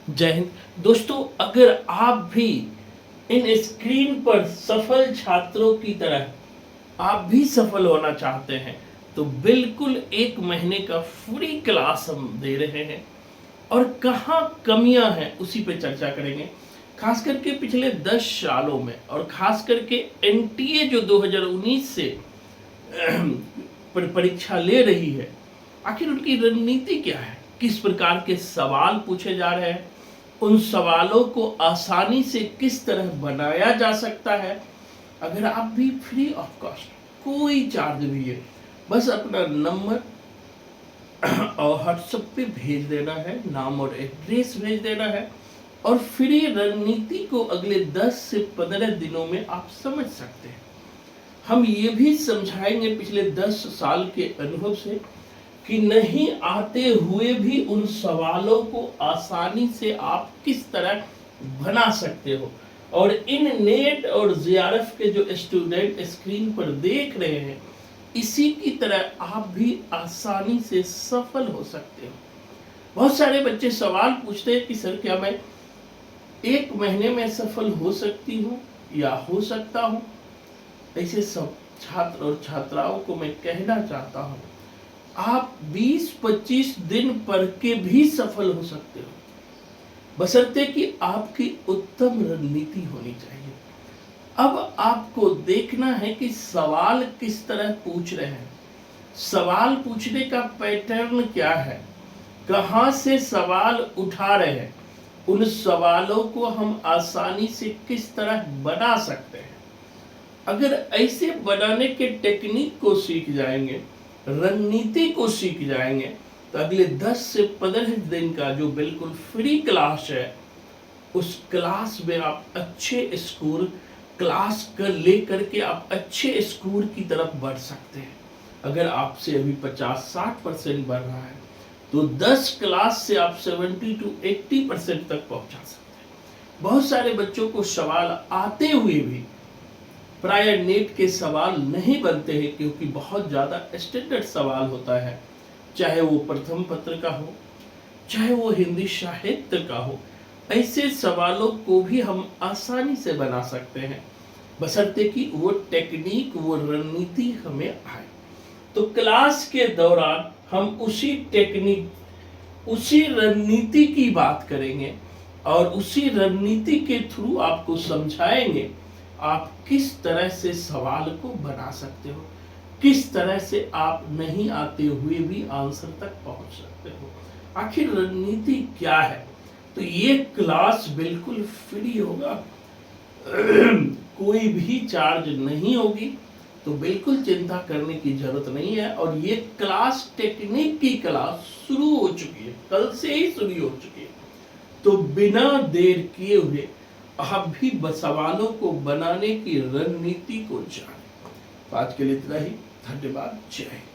जय हिंद। दोस्तों, अगर आप भी इन स्क्रीन पर सफल छात्रों की तरह आप भी सफल होना चाहते हैं तो बिल्कुल 1 महीने का फ्री क्लास हम दे रहे हैं और कहाँ कमियां हैं उसी पे चर्चा करेंगे। खास करके पिछले 10 सालों में और खास करके एनटीए जो 2019 से परीक्षा ले रही है, आखिर उनकी रणनीति क्या है, किस प्रकार के सवाल पूछे जा रहे हैं, उन सवालों को आसानी से किस तरह बनाया जा सकता है। अगर आप भी फ्री ऑफ कॉस्ट, कोई चार्ज नहीं है, बस अपना नंबर और व्हाट्सएप पे भेज देना है, नाम और एड्रेस भेज देना है और फ्री रणनीति को अगले 10 से 15 दिनों में आप समझ सकते हैं। हम ये भी समझाएंगे पिछले 10 साल के अनुभव से कि नहीं आते हुए भी उन सवालों को आसानी से आप किस तरह बना सकते हो। और इन नेट और जेआरएफ के जो स्टूडेंट स्क्रीन पर देख रहे हैं, इसी की तरह आप भी आसानी से सफल हो सकते हो। बहुत सारे बच्चे सवाल पूछते हैं कि सर क्या मैं 1 महीने में सफल हो सकती हूँ या हो सकता हूँ। ऐसे सब छात्र और छात्राओं को मैं कहना चाहता हूँ, आप 20-25 दिन पढ़ के भी सफल हो सकते हो, बशर्ते कि आपकी उत्तम रणनीति होनी चाहिए। अब आपको देखना है कि सवाल किस तरह पूछ रहे हैं, सवाल पूछने का पैटर्न क्या है, कहां से सवाल उठा रहे हैं, उन सवालों को हम आसानी से किस तरह बना सकते हैं। अगर ऐसे बनाने के टेक्निक को सीख जाएंगे, रणनीति को सीख जाएंगे, तो अगले 10 से 15 दिन का जो बिल्कुल फ्री क्लास है, उस क्लास में आप अच्छे स्कोर क्लास कर लेकर के आप अच्छे स्कोर की तरफ बढ़ सकते हैं। अगर आपसे अभी 50-60% बढ़ रहा है तो 10 क्लास से आप 70-80% तक पहुंचा सकते हैं। बहुत सारे बच्चों को सवाल आते हुए भी प्राय नेट के सवाल नहीं बनते हैं, क्योंकि बहुत ज़्यादा स्टैंडर्ड सवाल होता है, चाहे वो प्रथम पत्र का हो, चाहे वो हिंदी साहित्य का हो। ऐसे सवालों को भी हम आसानी से बना सकते हैं, बशर्ते कि वो टेक्निक, वो रणनीति हमें आए। तो क्लास के दौरान हम उसी टेक्निक, उसी रणनीति की बात करेंगे और उसी रणनीति के थ्रू आपको समझाएंगे आप किस तरह से सवाल को बना सकते हो, किस तरह से आप नहीं आते हुए भी आंसर तक पहुंच सकते हो। आखिर रणनीति क्या है? तो ये क्लास बिल्कुल फ्री होगा, कोई भी चार्ज नहीं होगी, तो बिल्कुल चिंता करने की जरूरत नहीं है। और ये क्लास टेक्निक की क्लास शुरू हो चुकी है, कल से ही शुरू हो चुकी है। तो बिना देर किए हुए आप भी सवालों को बनाने की रणनीति को जानें। आज के लिए इतना ही। धन्यवाद। जय हिंद।